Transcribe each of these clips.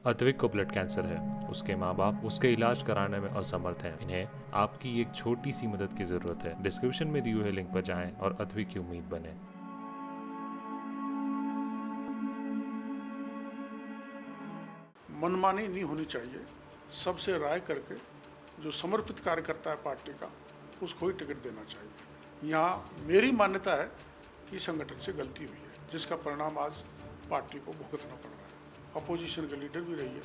अद्विक को blood cancer है। उसके माँ बाप उसके इलाज कराने में असमर्थ हैं। इन्हें आपकी एक छोटी सी मदद की जरूरत है। डिस्क्रिप्शन में दिए हुए लिंक पर जाएं और अद्विक की उम्मीद बने। मनमानी नहीं होनी चाहिए। सबसे राय करके जो समर्पित कार्य करता है पार्टी का, उसको ही टिकट देना चाहिए। यहाँ मेरी मान्यता है कि संगठन से गलती हुई है, जिसका परिणाम आज पार्टी को भुगतना पड़ रहा है। अपोजिशन के लीडर भी रही है,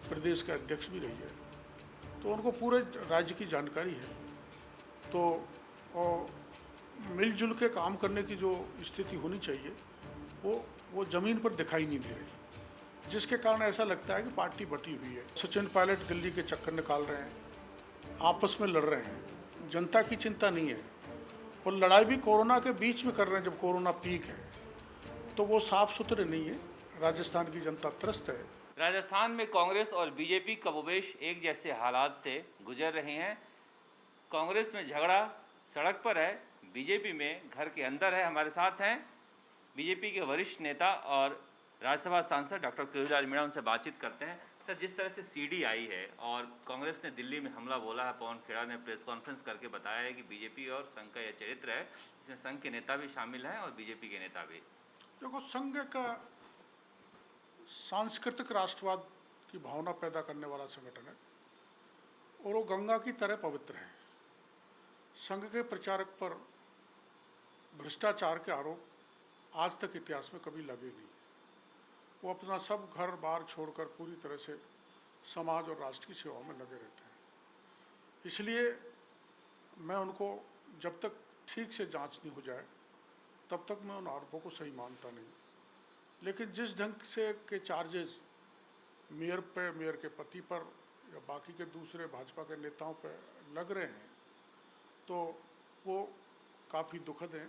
प्रदेश के अध्यक्ष भी रही है, तो उनको पूरे राज्य की जानकारी है। तो मिलजुल के काम करने की जो स्थिति होनी चाहिए वो ज़मीन पर दिखाई नहीं दे रही, जिसके कारण ऐसा लगता है कि पार्टी बटी हुई है। सचिन पायलट दिल्ली के चक्कर निकाल रहे हैं, आपस में लड़ रहे हैं, जनता की चिंता नहीं है। और लड़ाई भी कोरोना के बीच में कर रहे हैं, जब कोरोना पीक है, तो वो साफ सुथरे नहीं है। राजस्थान की जनता त्रस्त है। राजस्थान में कांग्रेस और बीजेपी कमोबेश एक जैसे हालात से गुजर रहे हैं। कांग्रेस में झगड़ा सड़क पर है, बीजेपी में घर के अंदर है। हमारे साथ हैं बीजेपी के वरिष्ठ नेता और राज्यसभा सांसद डॉक्टर कृष्णलाल मीणा। उनसे बातचीत करते हैं। सर, जिस तरह से सीडी आई है और कांग्रेस ने दिल्ली में हमला बोला है, पवन खेड़ा ने प्रेस कॉन्फ्रेंस करके बताया है कि बीजेपी और संघ का यह चरित्र है, इसमें संघ के नेता भी शामिल हैं और बीजेपी के नेता भी। देखो, संघ का सांस्कृतिक राष्ट्रवाद की भावना पैदा करने वाला संगठन है और वो गंगा की तरह पवित्र है। संघ के प्रचारक पर भ्रष्टाचार के आरोप आज तक इतिहास में कभी लगे नहीं। वो अपना सब घर बार छोड़कर पूरी तरह से समाज और राष्ट्र की सेवा में लगे रहते हैं। इसलिए मैं उनको जब तक ठीक से जांच नहीं हो जाए तब तक मैं उन आरोपों को सही मानता नहीं। लेकिन जिस ढंग से के चार्जेस मेयर पे, मेयर के पति पर या बाकी के दूसरे भाजपा के नेताओं पर लग रहे हैं, तो वो काफ़ी दुखद हैं,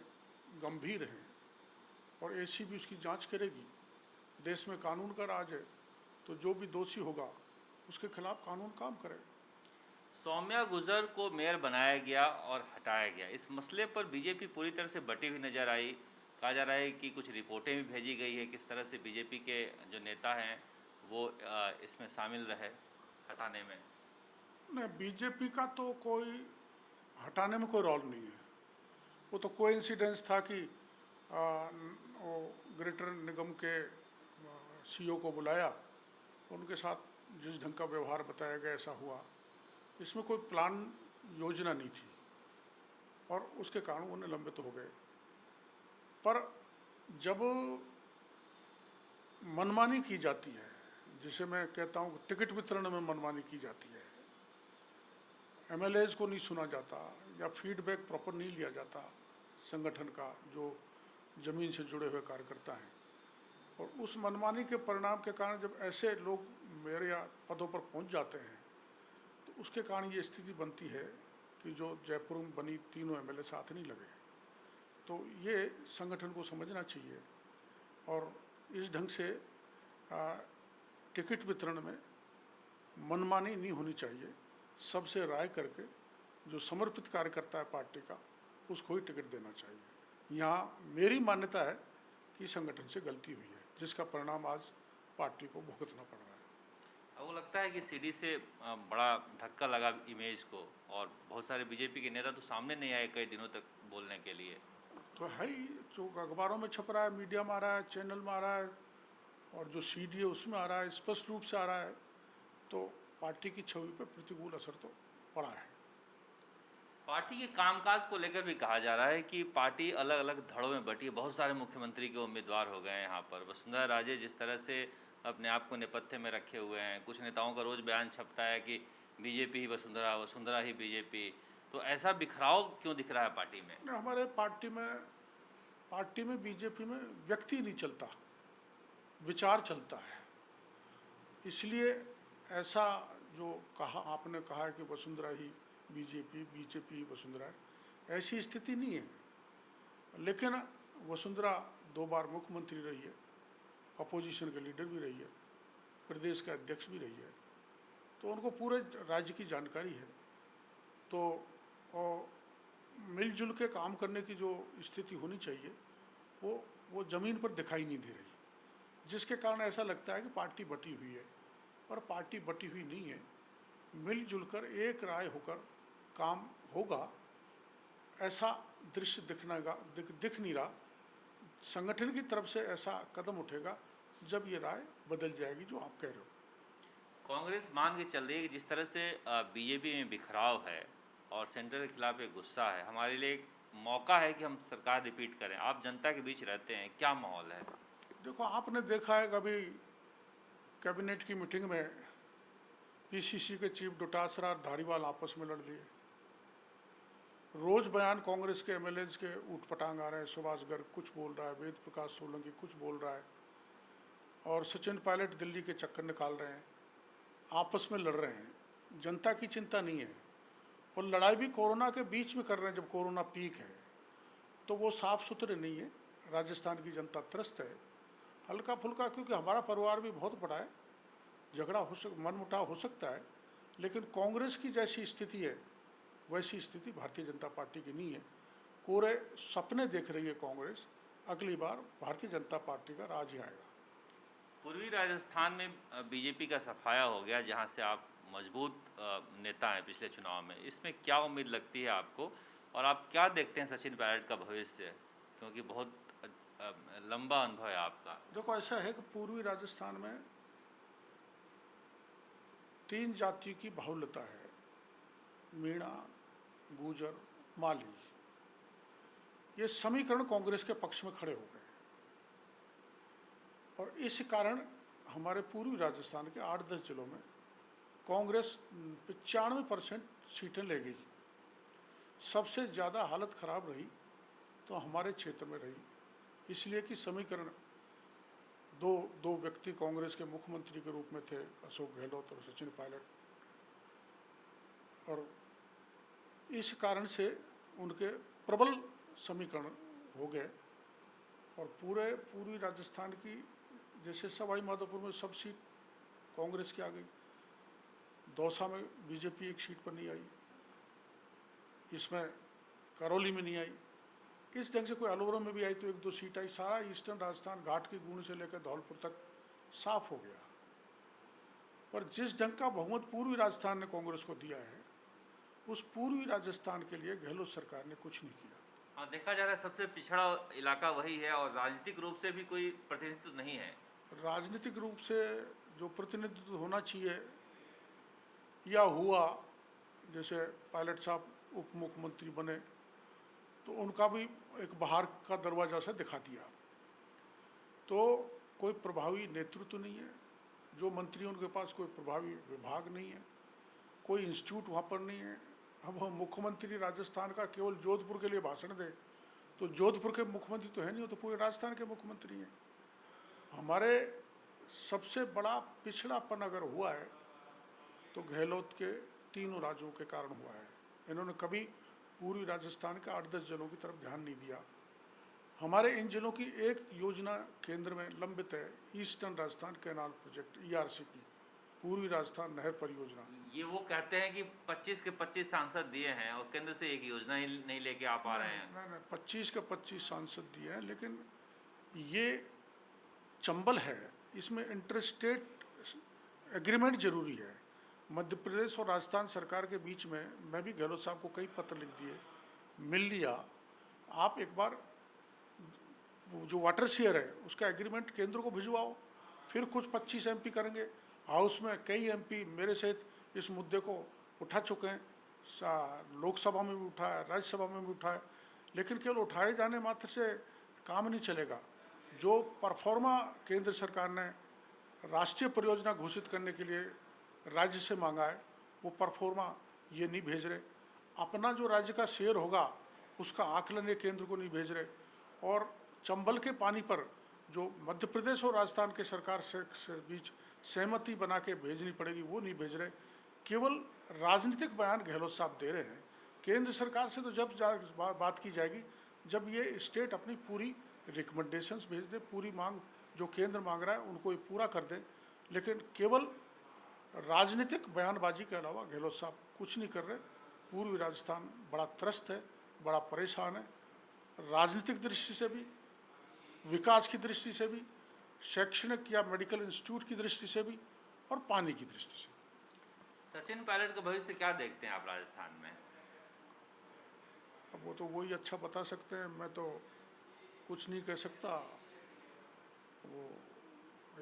गंभीर हैं और एसीबी उसकी जांच करेगी। देश में कानून का राज है, तो जो भी दोषी होगा उसके खिलाफ कानून काम करेगा। सौम्या गुजर को मेयर बनाया गया और हटाया गया, इस मसले पर बीजेपी पूरी तरह से बटी हुई नजर आई। कहा जा रहा है कि कुछ रिपोर्टें भी भेजी गई है किस तरह से बीजेपी के जो नेता हैं वो इसमें शामिल रहे हटाने में। नहीं, बीजेपी का तो कोई हटाने में कोई रोल नहीं है। वो तो कोई इंसिडेंस था कि वो ग्रेटर निगम के सीईओ को बुलाया, उनके साथ जिस ढंग का व्यवहार बताया गया ऐसा हुआ। इसमें कोई प्लान योजना नहीं थी और उसके कारण वो निलंबित हो गए। पर जब मनमानी की जाती है, जिसे मैं कहता हूँ टिकट वितरण में मनमानी की जाती है, एमएलएज को नहीं सुना जाता या फीडबैक प्रॉपर नहीं लिया जाता संगठन का जो ज़मीन से जुड़े हुए कार्यकर्ता हैं, और उस मनमानी के परिणाम के कारण जब ऐसे लोग मेरे या पदों पर पहुंच जाते हैं, तो उसके कारण ये स्थिति बनती है कि जो जयपुर में बनी तीनों एमएलए साथ नहीं लगे। तो ये संगठन को समझना चाहिए और इस ढंग से टिकट वितरण में मनमानी नहीं होनी चाहिए। सबसे राय करके जो समर्पित कार्य करता है पार्टी का, उसको ही टिकट देना चाहिए। यहाँ मेरी मान्यता है कि संगठन से गलती हुई है, जिसका परिणाम आज पार्टी को भुगतना पड़ रहा है। अब वो लगता है कि सीडी से बड़ा धक्का लगा इमेज को, और बहुत सारे बीजेपी के नेता तो सामने नहीं आए कई दिनों तक बोलने के लिए। तो है ही, जो अखबारों में छप रहा है, मीडिया में आ रहा है, चैनल में आ रहा है और जो सीडी है उसमें आ रहा है, स्पष्ट रूप से आ रहा है, तो पार्टी की छवि पर प्रतिकूल असर तो पड़ा है। पार्टी के कामकाज को लेकर भी कहा जा रहा है कि पार्टी अलग अलग धड़ों में बटी है। बहुत सारे मुख्यमंत्री के उम्मीदवार हो गए हैं यहाँ पर। वसुंधरा राजे जिस तरह से अपने आप को नेपथ्य में रखे हुए हैं, कुछ नेताओं का रोज़ बयान छपता है कि बीजेपी ही वसुंधरा, वसुंधरा ही बीजेपी। तो ऐसा बिखराव क्यों दिख रहा है पार्टी में? हमारे पार्टी में बीजेपी में व्यक्ति नहीं चलता, विचार चलता है। इसलिए ऐसा जो कहा आपने कहा है कि वसुंधरा ही बीजेपी, बीजेपी ही वसुंधरा है, ऐसी स्थिति नहीं है। लेकिन वसुंधरा 2 बार मुख्यमंत्री रही है, अपोजिशन के लीडर भी रही है, प्रदेश के अध्यक्ष भी रही है, तो उनको पूरे राज्य की जानकारी है। तो मिलजुल के काम करने की जो स्थिति होनी चाहिए वो ज़मीन पर दिखाई नहीं दे रही, जिसके कारण ऐसा लगता है कि पार्टी बटी हुई है। और पार्टी बटी हुई नहीं है। मिलजुल कर एक राय होकर काम होगा, ऐसा दृश्य दिख नहीं रहा। संगठन की तरफ से ऐसा कदम उठेगा जब ये राय बदल जाएगी, जो आप कह रहे हो। कांग्रेस मान के चल रही है कि जिस तरह से बीजेपी में बिखराव है और सेंटर के खिलाफ एक गुस्सा है, हमारे लिए एक मौका है कि हम सरकार रिपीट करें। आप जनता के बीच रहते हैं, क्या माहौल है? देखो, आपने देखा है कभी कैबिनेट की मीटिंग में पीसीसी के चीफ डोटासरा और धारीवाल आपस में लड़ लिए। रोज बयान कांग्रेस के एमएलएज के ऊटपटांग आ रहे हैं। सुभाष गर्ग कुछ बोल रहा है, वेद प्रकाश सोलंकी कुछ बोल रहा है, और सचिन पायलट दिल्ली के चक्कर निकाल रहे हैं, आपस में लड़ रहे हैं। जनता की चिंता नहीं है, और लड़ाई भी कोरोना के बीच में कर रहे हैं, जब कोरोना पीक है। तो वो साफ सुथरे नहीं है। राजस्थान की जनता त्रस्त है, हल्का फुल्का, क्योंकि हमारा परिवार भी बहुत बड़ा है, झगड़ा मनमुटाव हो सकता है, लेकिन कांग्रेस की जैसी स्थिति है वैसी स्थिति भारतीय जनता पार्टी की नहीं है। कोरे सपने देख रही है कांग्रेस। अगली बार भारतीय जनता पार्टी का राज ही आएगा। पूर्वी राजस्थान में बीजेपी का सफाया हो गया, जहां से आप मजबूत नेता हैं पिछले चुनाव में। इसमें क्या उम्मीद लगती है आपको, और आप क्या देखते हैं सचिन पायलट का भविष्य, क्योंकि बहुत लंबा अनुभव है आपका? देखो, ऐसा है कि पूर्वी राजस्थान में 3 जाति की बाहुल्यता है, मीणा, गुजर, माली। ये समीकरण कांग्रेस के पक्ष में खड़े हो गए, और इस कारण हमारे पूर्वी राजस्थान के 8-10 जिलों में कांग्रेस 95% सीटें ले गई। सबसे ज़्यादा हालत खराब रही तो हमारे क्षेत्र में रही, इसलिए कि समीकरण दो व्यक्ति कांग्रेस के मुख्यमंत्री के रूप में थे, अशोक गहलोत और सचिन पायलट, और इस कारण से उनके प्रबल समीकरण हो गए। और पूरे पूर्वी राजस्थान की, जैसे सवाई माधोपुर में सब सीट कांग्रेस की आ गई, दौसा में बीजेपी एक सीट पर नहीं आई, इसमें करौली में नहीं आई, इस ढंग से कोई अलवर में भी आई तो 1-2 सीट आई। सारा ईस्टर्न राजस्थान घाट की गुण से लेकर धौलपुर तक साफ हो गया। पर जिस ढंग का बहुमत पूर्वी राजस्थान ने कांग्रेस को दिया है, उस पूर्वी राजस्थान के लिए गहलोत सरकार ने कुछ नहीं किया। हाँ, देखा जा रहा है सबसे पिछड़ा इलाका वही है, और राजनीतिक रूप से भी कोई प्रतिनिधित्व नहीं है। राजनीतिक रूप से जो प्रतिनिधित्व होना चाहिए या हुआ, जैसे पायलट साहब उप मुख्यमंत्री बने तो उनका भी एक बाहर का दरवाज़ा से दिखा दिया। तो कोई प्रभावी नेतृत्व नहीं है, जो मंत्री उनके पास कोई प्रभावी विभाग नहीं है, कोई इंस्टीट्यूट वहाँ पर नहीं है। अब हम मुख्यमंत्री राजस्थान का केवल जोधपुर के लिए भाषण दे तो जोधपुर के मुख्यमंत्री तो है नहीं, वो तो पूरे राजस्थान के मुख्यमंत्री हैं। हमारे सबसे बड़ा पिछड़ापन अगर हुआ है तो गहलोत के तीनों राज्यों के कारण हुआ है। इन्होंने कभी पूर्वी राजस्थान के 8-10 जिलों की तरफ ध्यान नहीं दिया। हमारे इन जिलों की एक योजना केंद्र में लंबित है, eastern Rajasthan canal project, ERCP, पूर्वी राजस्थान नहर परियोजना। ये वो कहते हैं कि 25 के 25 सांसद दिए हैं और केंद्र से एक योजना ही नहीं लेके आ पा रहे हैं। नहीं, 25 के 25 सांसद दिए हैं, लेकिन ये चंबल है, इसमें इंटरस्टेट एग्रीमेंट जरूरी है। मध्य प्रदेश और राजस्थान सरकार के बीच में मैं भी गहलोत साहब को कई पत्र लिख दिए, मिल लिया। आप एक बार जो वाटर शेयर है उसका एग्रीमेंट केंद्र को भिजवाओ, फिर कुछ 25 MP करेंगे। हाउस में कई MP मेरे सहित इस मुद्दे को उठा चुके हैं, लोकसभा में भी उठाया, राज्यसभा में भी उठाया, लेकिन केवल उठाए जाने मात्र से काम नहीं चलेगा। जो परफॉर्मा केंद्र सरकार ने राष्ट्रीय परियोजना घोषित करने के लिए राज्य से मांगा है, वो परफॉर्मा ये नहीं भेज रहे। अपना जो राज्य का शेयर होगा उसका आकलन ये केंद्र को नहीं भेज रहे। और चंबल के पानी पर जो मध्य प्रदेश और राजस्थान के सरकार से बीच सहमति बना के भेजनी पड़ेगी, वो नहीं भेज रहे। केवल राजनीतिक बयान गहलोत साहब दे रहे हैं। केंद्र सरकार से तो जब बात की जाएगी जब ये स्टेट अपनी पूरी रिकमेंडेशंस भेज दे, पूरी मांग जो केंद्र मांग रहा है उनको ये पूरा कर दे। लेकिन केवल राजनीतिक बयानबाजी के अलावा गहलोत साहब कुछ नहीं कर रहे। पूर्वी राजस्थान बड़ा त्रस्त है, बड़ा परेशान है, राजनीतिक दृष्टि से भी, विकास की दृष्टि से भी, शैक्षणिक या मेडिकल इंस्टीट्यूट की दृष्टि से भी और पानी की दृष्टि से। सचिन पायलट का भविष्य क्या देखते हैं आप राजस्थान में? अब वो तो वही अच्छा बता सकते हैं, मैं तो कुछ नहीं कह सकता। वो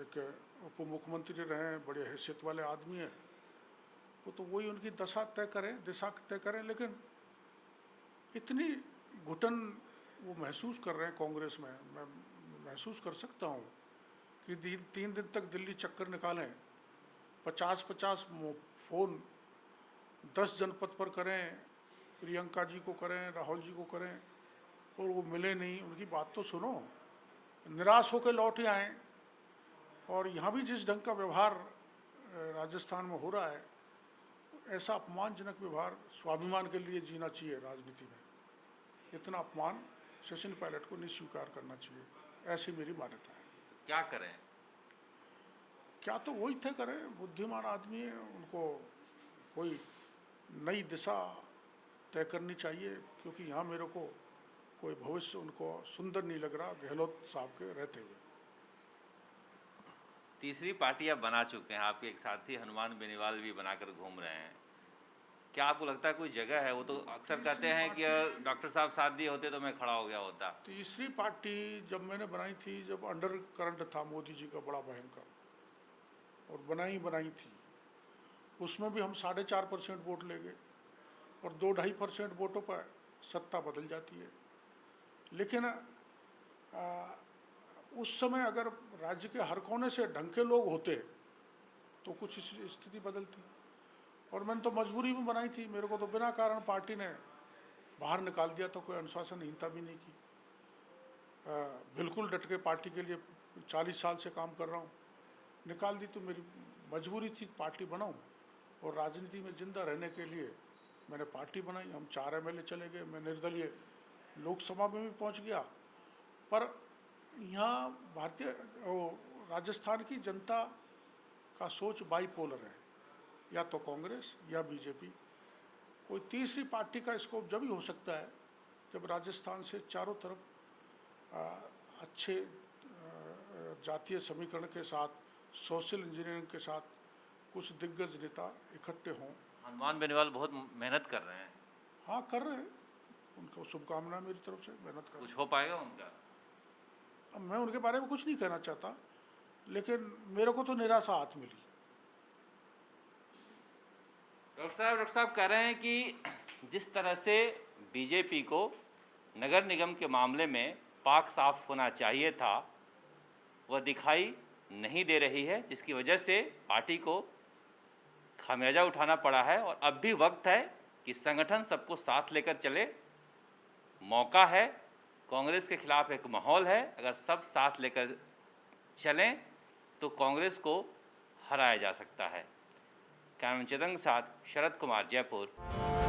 एक उप मुख्यमंत्री रहे हैं, बड़े हैसियत वाले आदमी हैं, वो तो वही उनकी दिशा तय करें। लेकिन इतनी घुटन वो महसूस कर रहे हैं कांग्रेस में, मैं महसूस कर सकता हूँ कि 3 दिन तक दिल्ली चक्कर निकालें, 50-50 फ़ोन 10 जनपद पर करें, प्रियंका जी को करें, राहुल जी को करें, और वो मिले नहीं। उनकी बात तो सुनो, निराश होकर लौट आए। और यहाँ भी जिस ढंग का व्यवहार राजस्थान में हो रहा है, ऐसा अपमानजनक व्यवहार स्वाभिमान के लिए जीना चाहिए राजनीति में। इतना अपमान सचिन पायलट को नहीं स्वीकार करना चाहिए, ऐसी मेरी मान्यता है। क्या करें? क्या तो वही तय करें, बुद्धिमान आदमी है, उनको कोई नई दिशा तय करनी चाहिए, क्योंकि यहाँ मेरे को कोई भविष्य उनको सुंदर नहीं लग रहा गहलोत साहब के रहते हुए। तीसरी पार्टी आप बना चुके हैं, आपके एक साथी हनुमान बेनीवाल भी बनाकर घूम रहे हैं। क्या आपको लगता है कोई जगह है? वो तो अक्सर कहते हैं कि अगर डॉक्टर साहब साथ दिए होते तो मैं खड़ा हो गया होता। तीसरी पार्टी जब मैंने बनाई थी, जब अंडर करंट था मोदी जी का बड़ा भयंकर, और बनाई थी, उसमें भी हम 4.5% वोट ले गए, और 2-2.5% वोटों पर सत्ता बदल जाती है। लेकिन उस समय अगर राज्य के हर कोने से ढंग के लोग होते तो कुछ स्थिति बदलती। और मैंने तो मजबूरी में बनाई थी, मेरे को तो बिना कारण पार्टी ने बाहर निकाल दिया, तो कोई अनुशासनहीनता भी नहीं की। बिल्कुल डट के पार्टी के लिए 40 साल से काम कर रहा हूँ, निकाल दी तो मेरी मजबूरी थी पार्टी बनाऊँ, और राजनीति में जिंदा रहने के लिए मैंने पार्टी बनाई। हम 4 MLA चले गए, मैं निर्दलीय लोकसभा में भी पहुँच गया। पर यहाँ राजस्थान की जनता का सोच बाईपोलर है, या तो कांग्रेस या बीजेपी। कोई तीसरी पार्टी का स्कोप जब ही हो सकता है जब राजस्थान से चारों तरफ अच्छे जातीय समीकरण के साथ, सोशल इंजीनियरिंग के साथ कुछ दिग्गज नेता इकट्ठे हों। हनुमान बेनीवाल बहुत मेहनत कर रहे हैं। हाँ, कर रहे हैं, उनको शुभकामनाएं मेरी तरफ से, मेहनत कर। कुछ हो पाएगा उनका? अब मैं उनके बारे में कुछ नहीं कहना चाहता, लेकिन मेरे को तो निराशा हाथ मिली। डॉक्टर साहब कह रहे हैं कि जिस तरह से बीजेपी को नगर निगम के मामले में पाक साफ होना चाहिए था, वह दिखाई नहीं दे रही है, जिसकी वजह से पार्टी को खामियाजा उठाना पड़ा है। और अब भी वक्त है कि संगठन सबको साथ लेकर चले। मौका है, कांग्रेस के खिलाफ एक माहौल है, अगर सब साथ लेकर चलें तो कांग्रेस को हराया जा सकता है। कैमरा चेतन के साथ शरद कुमार, जयपुर।